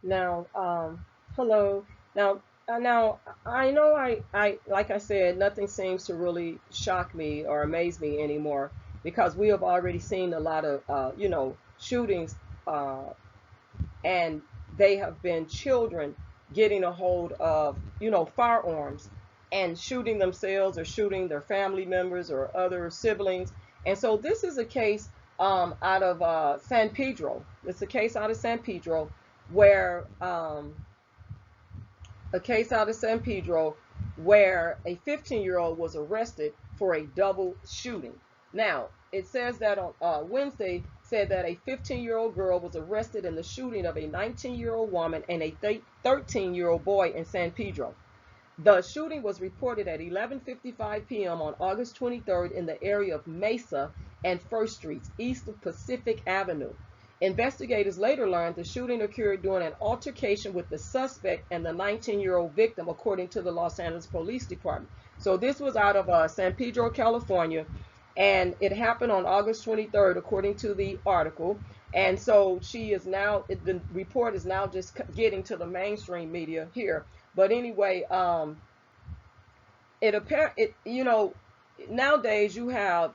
Now, hello. Now, I know like I said, nothing seems to really shock me or amaze me anymore because we have already seen a lot of, shootings, uh, and they have been children getting a hold of, firearms and shooting themselves or shooting their family members or other siblings. And so this is a case out of San Pedro. It's a case out of San Pedro where a case out of San Pedro where a 15-year-old was arrested for a double shooting. Now, it says that on Wednesday said that a 15-year-old girl was arrested in the shooting of a 19-year-old woman and a 13-year-old boy in San Pedro. The shooting was reported at 11:55 p.m. on August 23rd in the area of Mesa and First Streets, east of Pacific Avenue. Investigators later learned the shooting occurred during an altercation with the suspect and the 19-year-old victim, according to the Los Angeles Police Department. So this was out of San Pedro, California, and it happened on August 23rd, according to the article. And so the report is now just getting to the mainstream media here. But anyway, nowadays you have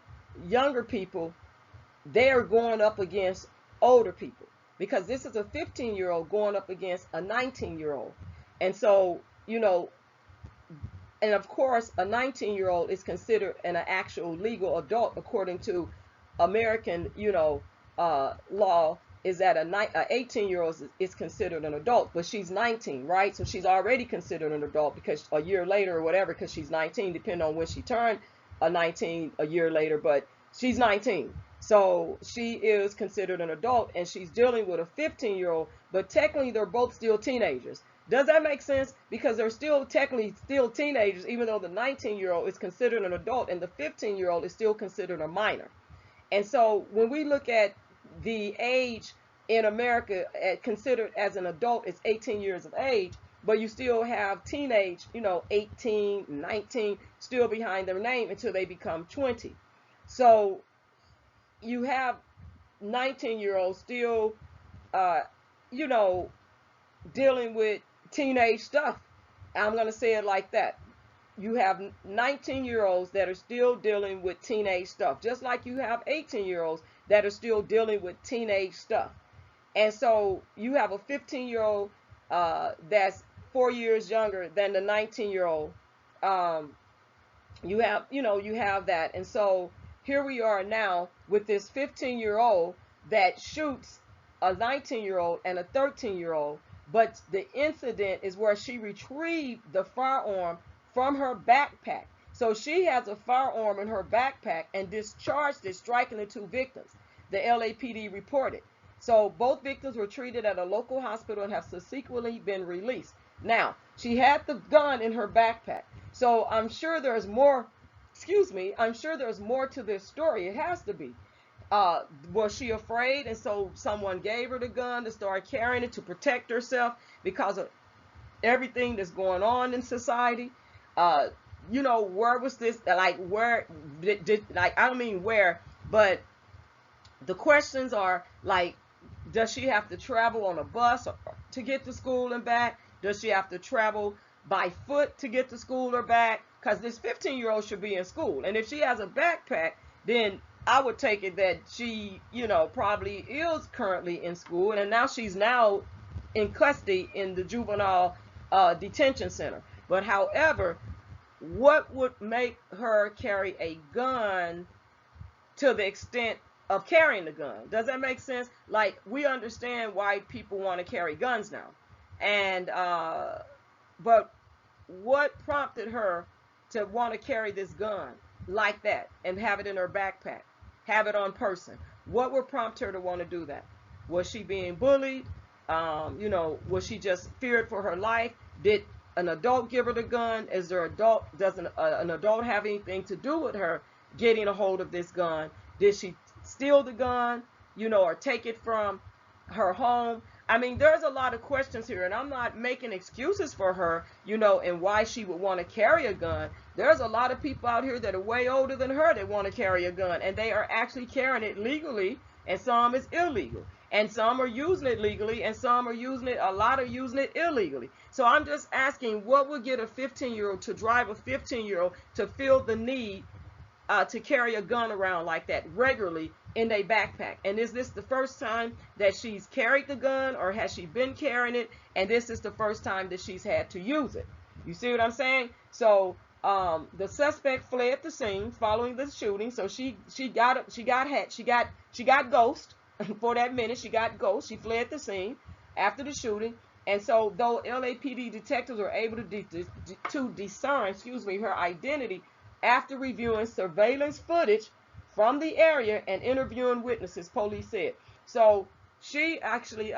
younger people, they are going up against older people because this is a 15-year-old going up against a 19-year-old. And so, and of course, a 19-year-old is considered an actual legal adult according to American, law. Is that a 18-year-old is considered an adult, but she's 19, right? So she's already considered an adult because a year later or whatever, because she's 19, depending on when she turned 19 a year later, but she's 19. So she is considered an adult and she's dealing with a 15-year-old, but technically they're both still teenagers. Does that make sense? Because they're still technically still teenagers, even though the 19-year-old is considered an adult and the 15-year-old is still considered a minor. And so when we look at the age in America considered as an adult is 18 years of age, but you still have teenage, 18, 19, still behind their name until they become 20. So you have 19-year-olds still, uh, you know, dealing with teenage stuff. I'm going to say it like that. You have 19-year-olds that are still dealing with teenage stuff, just like you have 18-year-olds that are still dealing with teenage stuff. And so you have a 15-year-old that's 4 years younger than the 19-year-old. Um, you have that. And so here we are now with this 15-year-old that shoots a 19-year-old and a 13-year-old. But the incident is where she retrieved the firearm from her backpack. So she has a firearm in her backpack and discharged it, striking the two victims, the LAPD reported. So both victims were treated at a local hospital and have subsequently been released. Now, she had the gun in her backpack. So I'm sure there's more, excuse me, I'm sure there's more to this story. It has to be. Was she afraid? And so someone gave her the gun to start carrying it to protect herself because of everything that's going on in society. Uh, where was this? Like, where like, I don't mean where, but the questions are like, does she have to travel on a bus to get to school and back? Does she have to travel by foot to get to school or back? Because this 15-year-old should be in school. And if she has a backpack, then I would take it that she, probably is currently in school. And now she's now in custody in the juvenile detention center. But however, what would make her carry a gun to the extent of carrying the gun? Does that make sense? Like, we understand why people want to carry guns now, and but what prompted her to want to carry this gun like that and have it in her backpack, have it on person? What would prompt her to want to do that? Was she being bullied? Was she just feared for her life? Did an adult give her the gun? Does an adult have anything to do with her getting a hold of this gun? Did she steal the gun, or take it from her home? I mean, there's a lot of questions here, and I'm not making excuses for her, and why she would want to carry a gun. There's a lot of people out here that are way older than her that want to carry a gun, and they are actually carrying it legally, and some is illegal. And some are using it legally, and some are using it, a lot are using it illegally. So I'm just asking, what would get a 15-year-old to drive a 15-year-old to feel the need to carry a gun around like that regularly in their backpack? And is this the first time that she's carried the gun, or has she been carrying it and this is the first time that she's had to use it? You see what I'm saying? So the suspect fled the scene following the shooting. So she got ghost for that minute. She got ghost. She fled the scene after the shooting. And so though LAPD detectives were able to discern, her identity after reviewing surveillance footage from the area and interviewing witnesses, police said. So she actually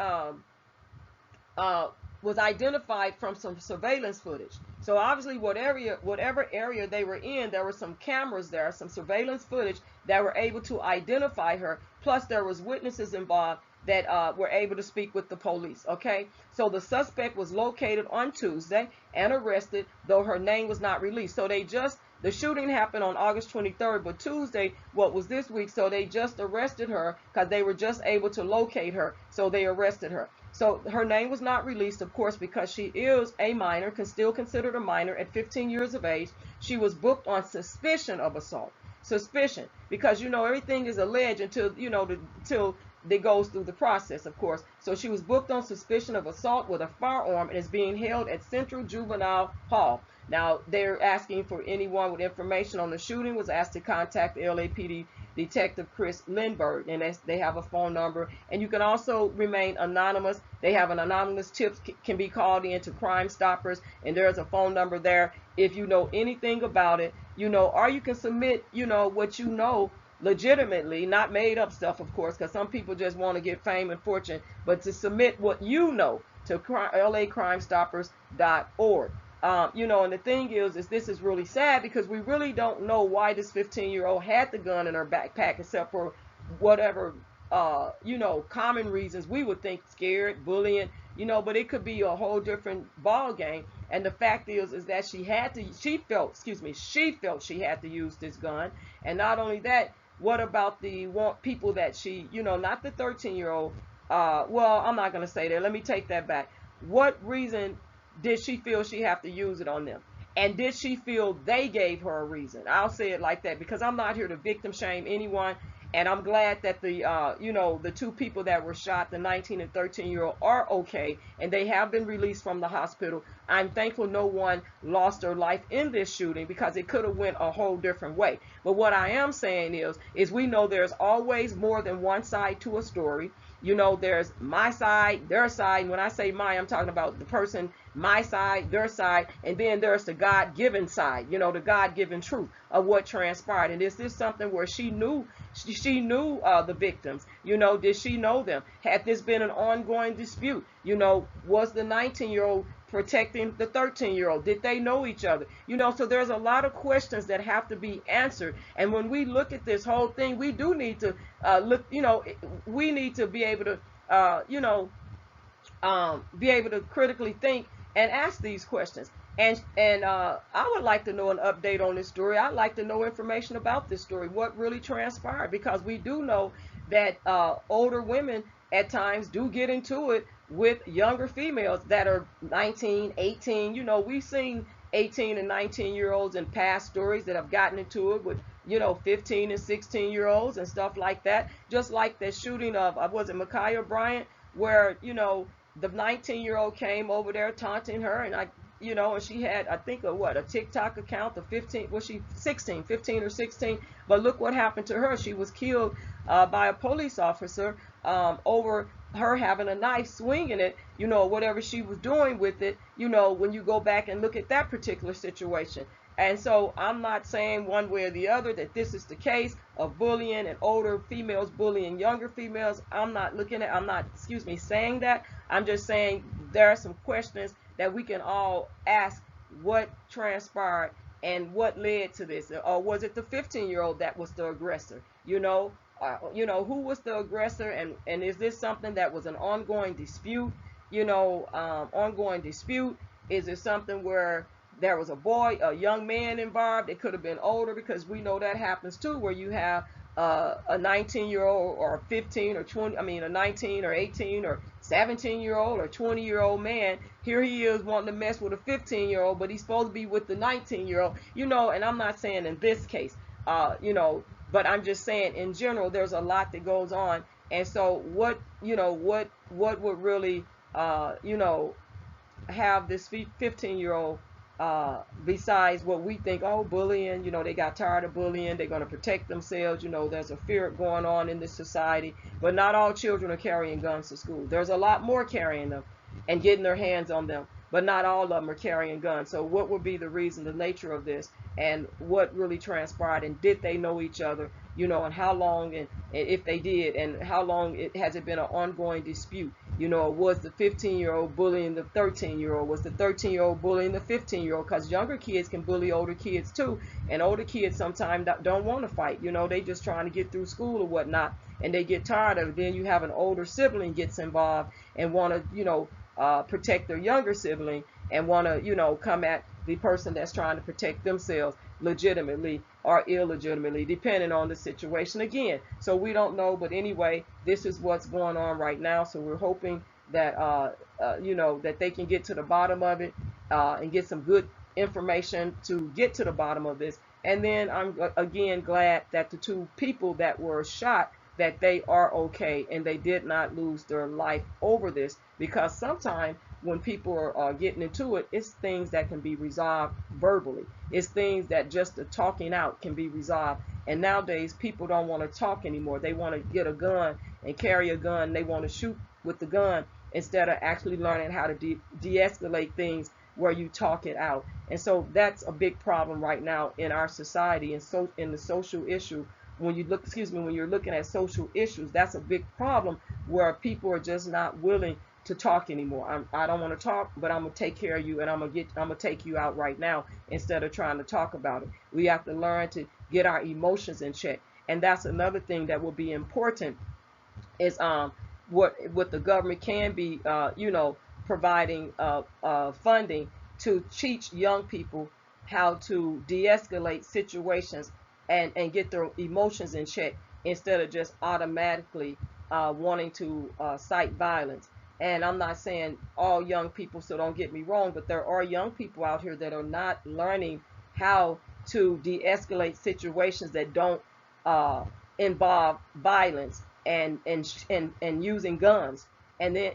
was identified from some surveillance footage. So obviously whatever area they were in, there were some cameras there, some surveillance footage that were able to identify her. Plus there was witnesses involved that were able to speak with the police. Okay, so the suspect was located on Tuesday and arrested, though her name was not released. So the shooting happened on August 23rd, but Tuesday, what was this week, so they just arrested her because they were just able to locate her, so they arrested her. So her name was not released, of course, because she is a minor, still considered a minor at 15 years of age. She was booked on suspicion of assault. Suspicion, because everything is alleged until until it goes through the process, of course. So she was booked on suspicion of assault with a firearm and is being held at Central Juvenile Hall. Now, they're asking for anyone with information on the shooting was asked to contact the LAPD Detective Chris Lindbergh, and they have a phone number. And you can also remain anonymous. They have an anonymous tip can be called in to Crime Stoppers, and there's a phone number there if you know anything about it, or you can submit, what you know legitimately, not made up stuff, of course, because some people just want to get fame and fortune, but to submit what you know to lacrimestoppers.org. And the thing is this is really sad because we really don't know why this 15-year-old had the gun in her backpack, except for whatever, common reasons we would think: scared, bullying, but it could be a whole different ball game. And the fact is that she felt she had to use this gun. And not only that, what about the people that she, not the 13-year-old, well, I'm not going to say that. Let me take that back. What reason did she feel she have to use it on them? And did she feel they gave her a reason? I'll say it like that because I'm not here to victim shame anyone. And I'm glad that the two people that were shot, the 19 and 13-year-old, are okay, and they have been released from the hospital. I'm thankful no one lost their life in this shooting because it could have went a whole different way. But what I am saying is we know there's always more than one side to a story. There's my side, their side. And when I say my, I'm talking about the person, my side, their side, and then there's the God-given side, the God-given truth of what transpired. And is this something where she knew the victims? Did she know them? Had this been an ongoing dispute? Was the 19-year-old protecting the 13-year-old? Did they know each other? So there's a lot of questions that have to be answered. And when we look at this whole thing, we do need to we need to be able to, be able to critically think and ask these questions. And I would like to know an update on this story. I'd like to know information about this story, what really transpired, because we do know that older women at times do get into it with younger females that are 19, 18. We've seen 18 and 19-year-olds in past stories that have gotten into it with 15 and 16-year-olds and stuff like that. Just like the shooting of, was it Ma'Khia Bryant, where the 19-year-old came over there taunting her, and and she had, I think, a TikTok account of 15, was she 16, 15 or 16? But look what happened to her. She was killed by a police officer over her having a knife, swinging it, whatever she was doing with it, when you go back and look at that particular situation. And so I'm not saying one way or the other that this is the case of bullying and older females bullying younger females. I'm not saying that. I'm just saying there are some questions that we can all ask: what transpired and what led to this? Or was it the 15-year-old that was the aggressor? Who was the aggressor? And is this something that was an ongoing dispute? Ongoing dispute? Is it something where there was a young man involved? It could have been older, because we know that happens too, where you have a 19-year-old or a 15 or 20, I mean a 19 or 18 or 17-year-old or 20-year-old man. Here he is wanting to mess with a 15-year-old, but he's supposed to be with the 19-year-old. And I'm not saying in this case, but I'm just saying in general, there's a lot that goes on. And so what would really, have this 15-year-old, besides what we think, oh, bullying, they got tired of bullying, they're going to protect themselves, there's a fear going on in this society. But not all children are carrying guns to school. There's a lot more carrying them and getting their hands on them, but not all of them are carrying guns. So what would be the reason, the nature of this, and what really transpired, and did they know each other, and how long, and if they did, and how long has it been an ongoing dispute? Was the 15-year-old bullying the 13-year-old? Was the 13-year-old bullying the 15-year-old? Because younger kids can bully older kids too, and older kids sometimes don't want to fight. They just trying to get through school or whatnot, and they get tired of it. Then you have an older sibling gets involved and want to, protect their younger sibling, and want to, come at the person that's trying to protect themselves legitimately or illegitimately, depending on the situation again. So we don't know, but anyway, this is what's going on right now. So we're hoping that that they can get to the bottom of it, and get some good information to get to the bottom of this. And then I'm again glad that the two people that were shot, that they are okay and they did not lose their life over this, because sometimes when people are getting into it, it's things that can be resolved verbally. It's things that just the talking out can be resolved. And nowadays, people don't want to talk anymore. They want to get a gun and carry a gun. They want to shoot with the gun instead of actually learning how to de-escalate things where you talk it out. And so that's a big problem right now in our society. And so in the social issue, when you're looking at social issues, that's a big problem where people are just not willing to talk anymore. I don't want to talk, but I'm gonna take care of you, and I'm gonna take you out right now instead of trying to talk about it. We have to learn to get our emotions in check, and that's another thing that will be important. Is what the government can be providing funding to teach young people how to de-escalate situations and get their emotions in check instead of just automatically wanting to cite violence. And I'm not saying all young people, so don't get me wrong, but there are young people out here that are not learning how to de-escalate situations that don't involve violence and using guns. And then,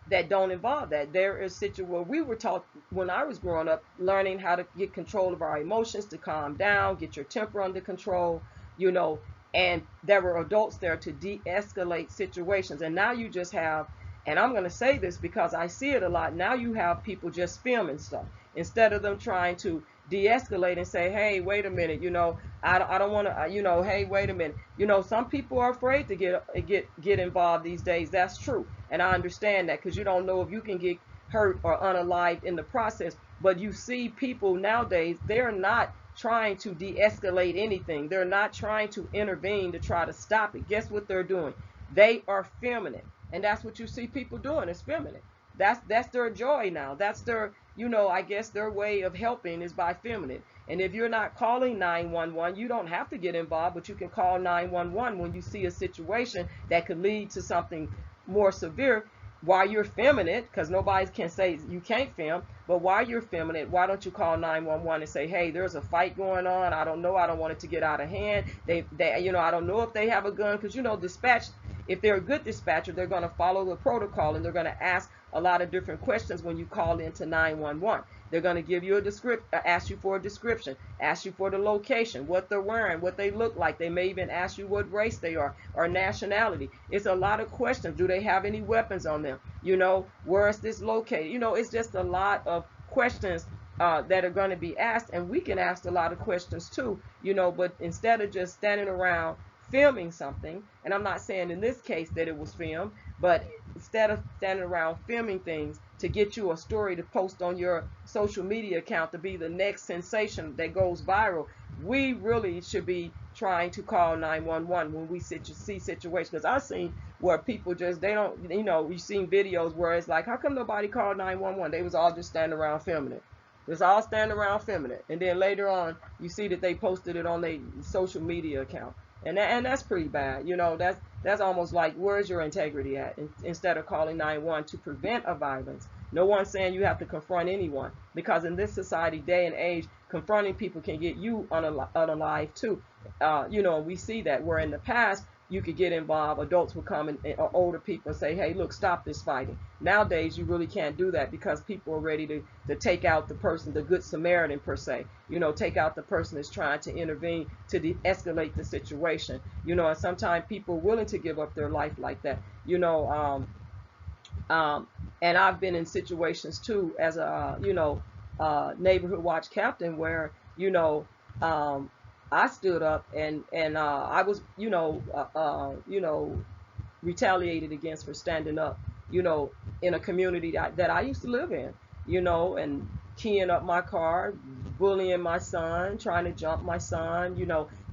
that don't involve that. There is situations where we were taught when I was growing up, learning how to get control of our emotions, to calm down, get your temper under control, and there were adults there to de-escalate situations. And now you just have, and I'm going to say this because I see it a lot, now you have people just filming stuff instead of them trying to de-escalate and say, hey, wait a minute, I don't want to, hey, wait a minute. Some people are afraid to get involved these days. That's true. And I understand that, because you don't know if you can get hurt or unalived in the process. But you see people nowadays, they're not trying to de-escalate anything. They're not trying to intervene to try to stop it. Guess what they're doing? They are filming it. And that's what you see people doing, is filming it. That's their joy now. That's their, I guess their way of helping is by filming it. And if you're not calling 911, you don't have to get involved, but you can call 911 when you see a situation that could lead to something more severe while you're filming it, because nobody can say you can't film. But while you're filming it, why don't you call 911 and say, hey, there's a fight going on. I don't know. I don't want it to get out of hand. They I don't know if they have a gun, because, dispatch, if they're a good dispatcher, they're going to follow the protocol, and they're going to ask a lot of different questions when you call into 911. They're going to give you ask you for a description, ask you for the location, what they're wearing, what they look like. They may even ask you what race they are or nationality. It's a lot of questions. Do they have any weapons on them? Where is this located? It's just a lot of questions that are going to be asked, and we can ask a lot of questions too, but instead of just standing around filming something, and I'm not saying in this case that it was filmed, but instead of standing around filming things to get you a story to post on your social media account to be the next sensation that goes viral, we really should be trying to call 911 when we see situations. Because I've seen where people just, they don't, we've seen videos where it's like, how come nobody called 911? They was all just standing around filming it. It's all standing around filming it. And then later on, you see that they posted it on their social media account. And that's pretty bad. That's almost like, where's your integrity at? Instead of calling 911 to prevent a violence. No one's saying you have to confront anyone, because in this society, day and age, confronting people can get you unalive too. We see that where in the past you could get involved, adults would come or older people say, hey, look, stop this fighting. Nowadays, you really can't do that, because people are ready to take out the person, the good Samaritan per se, take out the person that's trying to intervene to de-escalate the situation, and sometimes people are willing to give up their life like that, and I've been in situations too as a, neighborhood watch captain where, I stood up and I was, retaliated against for standing up, in a community that I used to live in, and keying up my car, bullying my son, trying to jump my son,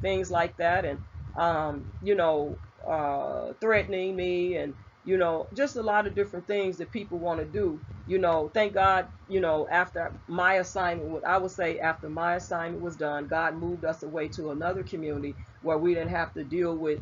things like that, and threatening me, and just a lot of different things that people want to do. Thank God, after my assignment, I would say after my assignment was done, God moved us away to another community where we didn't have to deal with,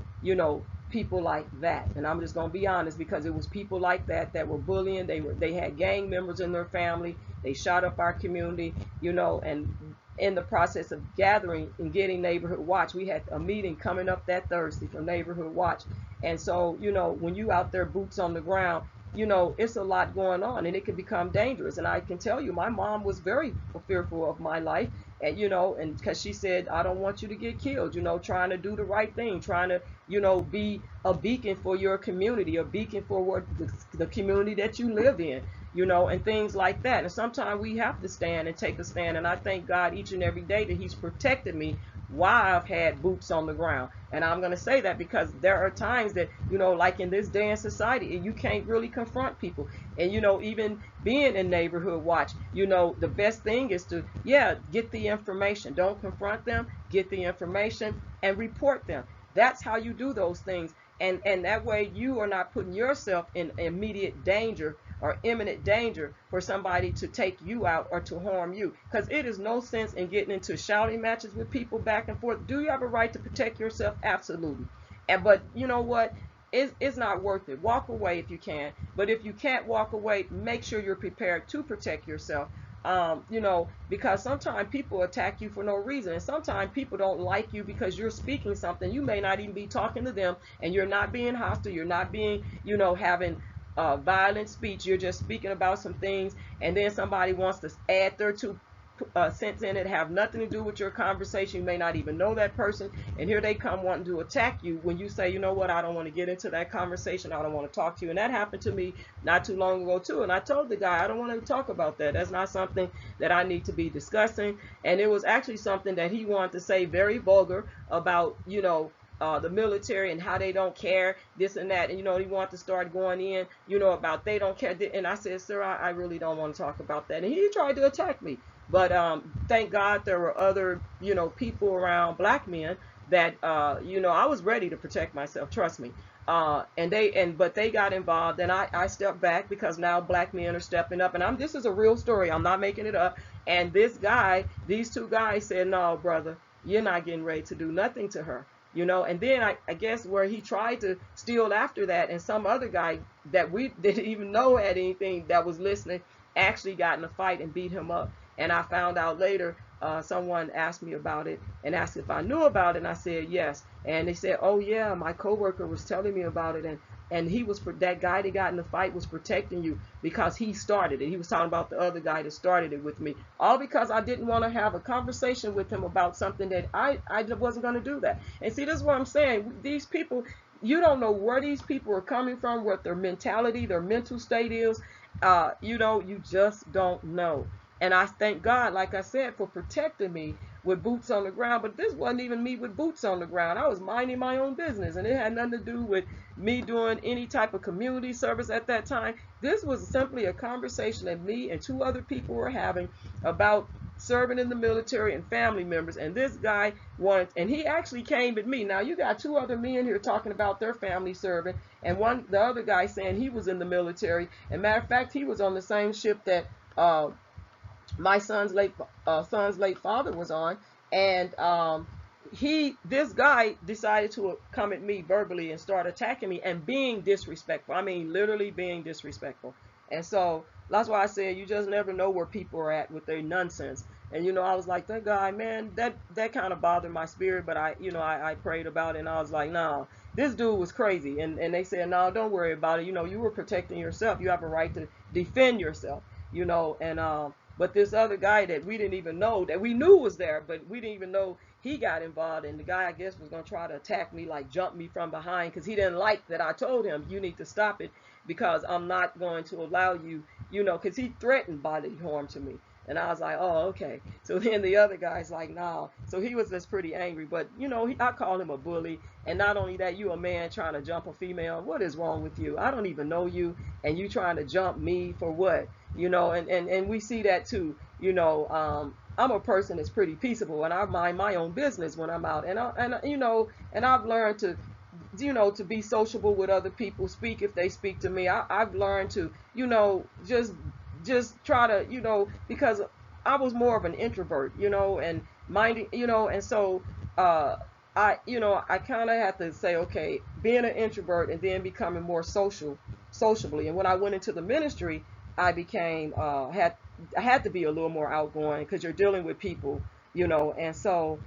people like that. And I'm just gonna be honest, because it was people like that were bullying. They had gang members in their family. They shot up our community, and in the process of gathering and getting Neighborhood Watch, we had a meeting coming up that Thursday for Neighborhood Watch. And so, when you out there boots on the ground, it's a lot going on, and it can become dangerous. And I can tell you, my mom was very fearful of my life, and and because she said, I don't want you to get killed, trying to do the right thing, trying to, be a beacon for your community, a beacon for what the community that you live in, and things like that. And sometimes we have to stand and take a stand. And I thank God each and every day that He's protected me while I've had boots on the ground. And I'm going to say that because there are times that, like in this day in society, you can't really confront people. And, even being in Neighborhood Watch, the best thing is to, get the information. Don't confront them, get the information and report them. That's how you do those things. And that way you are not putting yourself in immediate danger or imminent danger for somebody to take you out or to harm you. Because it is no sense in getting into shouting matches with people back and forth. Do you have a right to protect yourself? Absolutely. But you know what? It's not worth it. Walk away if you can. But if you can't walk away, make sure you're prepared to protect yourself. Because sometimes people attack you for no reason, and sometimes people don't like you because you're speaking something. You may not even be talking to them, and you're not being hostile. You're not being, having violent speech. You're just speaking about some things, and then somebody wants to add their 2 cents in it, have nothing to do with your conversation. You may not even know that person, and here they come wanting to attack you when you say, you know what, I don't want to get into that conversation. I don't want to talk to you. And that happened to me not too long ago too. And I told the guy, I don't want to talk about that. That's not something that I need to be discussing. And it was actually something that he wanted to say, very vulgar, about, the military and how they don't care, this and that. And, he wanted to start going in, about they don't care. And I said, sir, I really don't want to talk about that. And he tried to attack me. But thank God there were other, people around, black men, that, I was ready to protect myself, trust me. But they got involved, and I stepped back, because now black men are stepping up. And this is a real story. I'm not making it up. And these 2 guys said, no, brother, you're not getting ready to do nothing to her. And then I guess where he tried to steal after that, and some other guy that we didn't even know had anything that was listening actually got in a fight and beat him up. And I found out later, someone asked me about it and asked if I knew about it, and I said yes. And they said, oh yeah, my coworker was telling me about it, and he was, that guy that got in the fight was protecting you because he started it. He was talking about the other guy that started it with me, all because I didn't want to have a conversation with him about something that I wasn't going to do that. And see, this is what I'm saying. These people, you don't know where these people are coming from, what their mentality, their mental state is. You just don't know. And I thank God, like I said, for protecting me with boots on the ground. But this wasn't even me with boots on the ground. I was minding my own business, and it had nothing to do with me doing any type of community service at that time. This was simply a conversation that me and 2 other people were having about serving in the military and family members. And this guy wanted, and he actually came at me. Now you got 2 other men here talking about their family serving, and the other guy saying he was in the military. And matter of fact, he was on the same ship that my son's late father was on. And this guy decided to come at me verbally and start attacking me and being disrespectful. I mean, literally being disrespectful. And so that's why I said you just never know where people are at with their nonsense. And I was like, that guy, man, that kind of bothered my spirit. But I prayed about it, and I was like, no, this dude was crazy. And they said, no, don't worry about it. You were protecting yourself. You have a right to defend yourself. And but this other guy that we didn't even know, that we knew was there, but we didn't even know he got involved. And the guy, I guess, was going to try to attack me, like jump me from behind, because he didn't like that I told him, you need to stop it, because I'm not going to allow you, because he threatened bodily harm to me. And I was like, oh, okay. So then the other guy's like, nah. So he was just pretty angry. But, I call him a bully. And not only that, you a man trying to jump a female. What is wrong with you? I don't even know you. And you trying to jump me for what? And we see that too. I'm a person that's pretty peaceable, and I mind my own business when I'm out. And I've learned to to be sociable with other people, speak if they speak to me. I've learned to, just try to, because I was more of an introvert, and minding, and so I kind of had to say, okay, being an introvert and then becoming more sociably. And when I went into the ministry, I became I had to be a little more outgoing, because you're dealing with people, and so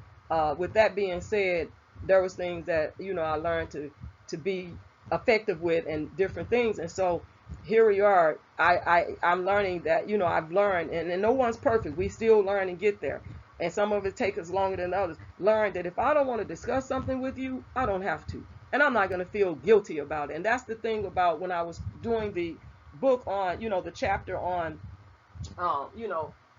with that being said, there was things that I learned to be effective with, and different things. And so here we are. I'm learning that I've learned, and no one's perfect. We still learn and get there, and some of it takes us longer than others. Learn that if I don't want to discuss something with you, I don't have to, and I'm not going to feel guilty about it. And that's the thing about when I was doing the book on the chapter on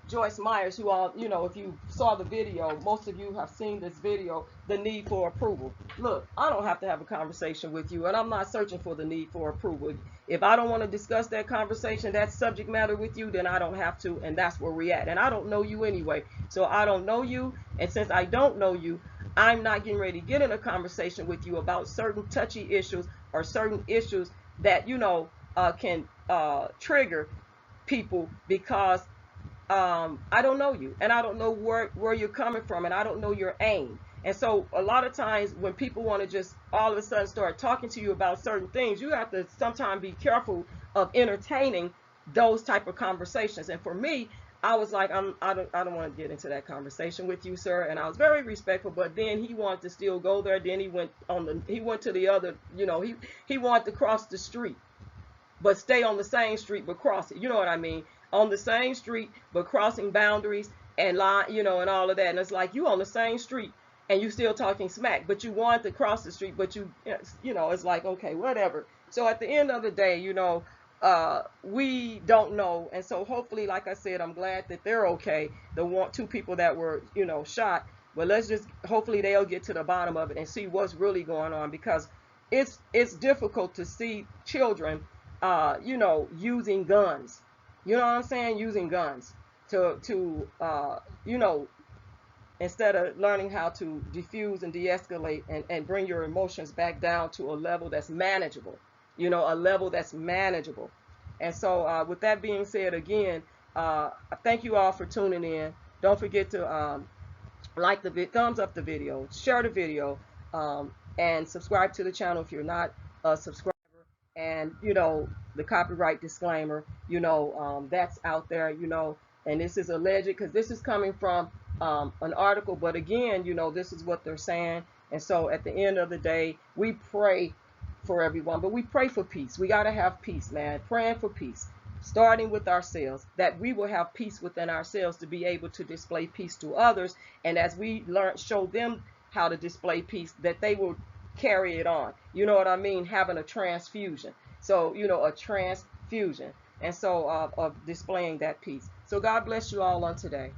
Joyce Myers, who all, if you saw the video, most of you have seen this video, the need for approval. Look, I don't have to have a conversation with you, and I'm not searching for the need for approval. If I don't want to discuss that conversation, that subject matter with you, then I don't have to, and that's where we're at. And I don't know you anyway, so I don't know you, and since I don't know you, I'm not getting ready to get in a conversation with you about certain touchy issues or certain issues that can trigger people, because I don't know you, and I don't know where you're coming from, and I don't know your aim. And so a lot of times when people want to just all of a sudden start talking to you about certain things, you have to sometimes be careful of entertaining those type of conversations. And for me, I was like, I don't want to get into that conversation with you, sir. And I was very respectful, but then he wanted to still go there. Then he went to the other, he wanted to cross the street, but stay on the same street, but cross it. You know what I mean? On the same street, but crossing boundaries and line, and all of that. And it's like, you on the same street and you still talking smack, but you want to cross the street, but it's like, okay, whatever. So at the end of the day, we don't know. And so hopefully, like I said, I'm glad that they're okay. The two people that were, shot, but let's just, hopefully they'll get to the bottom of it and see what's really going on, because it's difficult to see children, using guns. You know what I'm saying? Using guns to instead of learning how to diffuse and de-escalate and bring your emotions back down to a level that's manageable, a level that's manageable. And so with that being said, again, thank you all for tuning in. Don't forget to like thumbs up the video, share the video, and subscribe to the channel if you're not a subscriber. And the copyright disclaimer, that's out there, and this is alleged, because this is coming from an article, but again, this is what they're saying. And so at the end of the day, we pray for everyone, but we pray for peace. We got to have peace, man. Praying for peace, starting with ourselves, that we will have peace within ourselves to be able to display peace to others. And as we show them how to display peace, that they will carry it on. You know what I mean? Having a transfusion. So, a transfusion. And so of displaying that peace. So God bless you all on today.